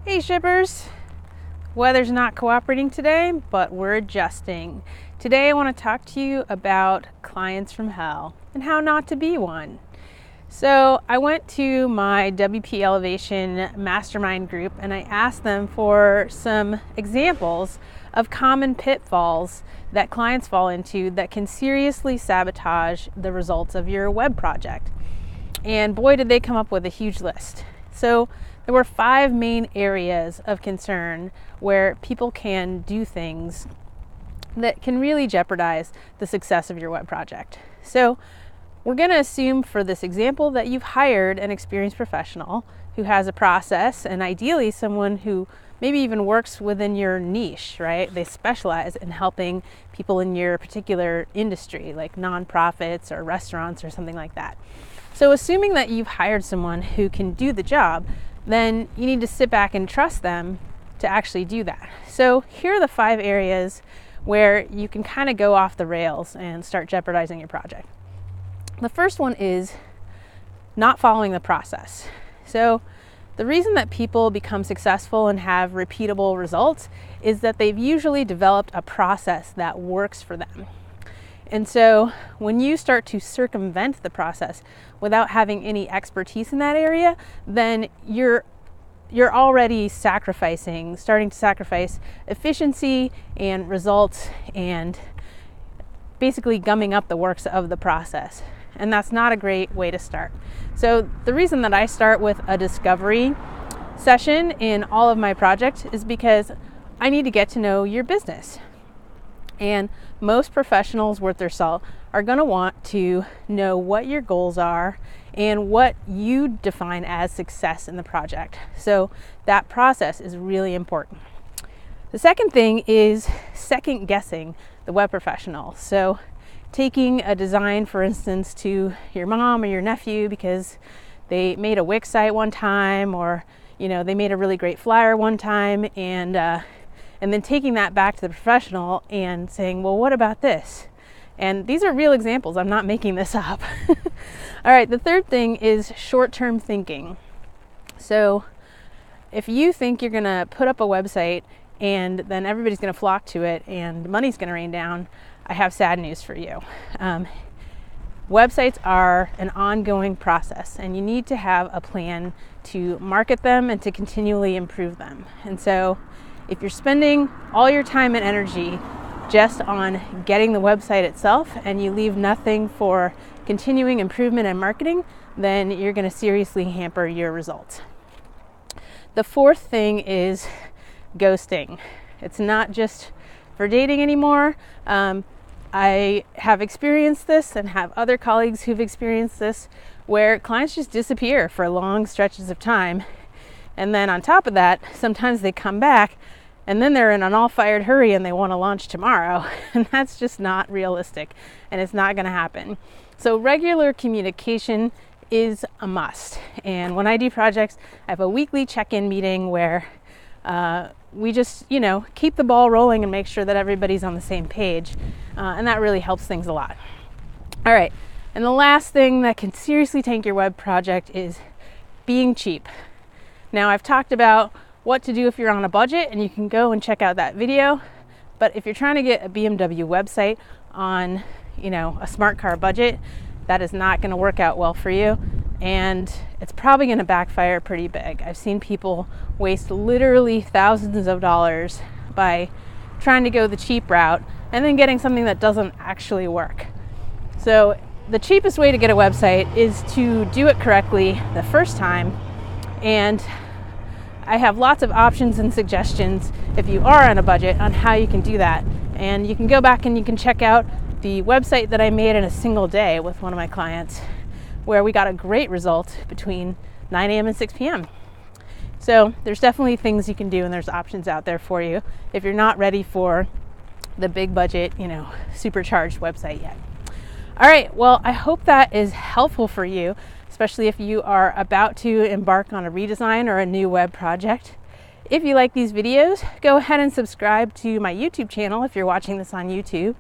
Hey shippers, weather's not cooperating today, but we're adjusting. Today I want to talk to you about clients from hell and how not to be one. So I went to my WP Elevation mastermind group and I asked them for some examples of common pitfalls that clients fall into that can seriously sabotage the results of your web project. And boy, did they come up with a huge list. So there were 5 main areas of concern where people can do things that can really jeopardize the success of your web project. So we're going to assume for this example that you've hired an experienced professional who has a process, and ideally someone who maybe even works within your niche, right? They specialize in helping people in your particular industry, like nonprofits or restaurants or something like that. So assuming that you've hired someone who can do the job, then you need to sit back and trust them to actually do that. So here are the 5 areas where you can kind of go off the rails and start jeopardizing your project. The first one is not following the process. So the reason that people become successful and have repeatable results is that they've usually developed a process that works for them. And so when you start to circumvent the process without having any expertise in that area, then you're already starting to sacrifice efficiency and results and basically gumming up the works of the process. And that's not a great way to start. So the reason that I start with a discovery session in all of my projects is because I need to get to know your business. And most professionals worth their salt are going to want to know what your goals are and what you define as success in the project. So that process is really important. The second thing is second guessing the web professional. So taking a design, for instance, to your mom or your nephew because they made a Wix site one time, or they made a really great flyer one time, and then taking that back to the professional and saying, well, what about this? And these are real examples. I'm not making this up. All right, the third thing is short-term thinking. So if you think you're going to put up a website and then everybody's going to flock to it and money's going to rain down, I have sad news for you. Websites are an ongoing process, and you need to have a plan to market them and to continually improve them. And so if you're spending all your time and energy just on getting the website itself and you leave nothing for continuing improvement and marketing, then you're going to seriously hamper your results. The fourth thing is ghosting. It's not just for dating anymore. I have experienced this and have other colleagues who've experienced this, where clients just disappear for long stretches of time. And then on top of that, sometimes they come back and then they're in an all-fired hurry and they want to launch tomorrow. And that's just not realistic, and it's not going to happen. So regular communication is a must. And when I do projects, I have a weekly check-in meeting where we just, keep the ball rolling and make sure that everybody's on the same page. And that really helps things a lot. All right. And the last thing that can seriously tank your web project is being cheap. Now, I've talked about what to do if you're on a budget, and you can go and check out that video. But if you're trying to get a BMW website on, a smart car budget, that is not going to work out well for you. And it's probably going to backfire pretty big. I've seen people waste literally thousands of dollars by trying to go the cheap route and then getting something that doesn't actually work. So the cheapest way to get a website is to do it correctly the first time. And I have lots of options and suggestions if you are on a budget on how you can do that. And you can go back and you can check out the website that I made in a single day with one of my clients, where we got a great result between 9 a.m. and 6 p.m. So there's definitely things you can do, and there's options out there for you if you're not ready for the big budget, supercharged website yet. All right, well, I hope that is helpful for you, especially if you are about to embark on a redesign or a new web project. If you like these videos, go ahead and subscribe to my YouTube channel if you're watching this on YouTube.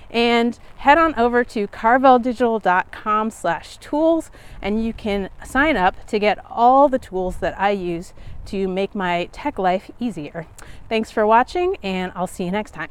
And head on over to carveldigital.com/tools and you can sign up to get all the tools that I use to make my tech life easier. Thanks for watching, and I'll see you next time.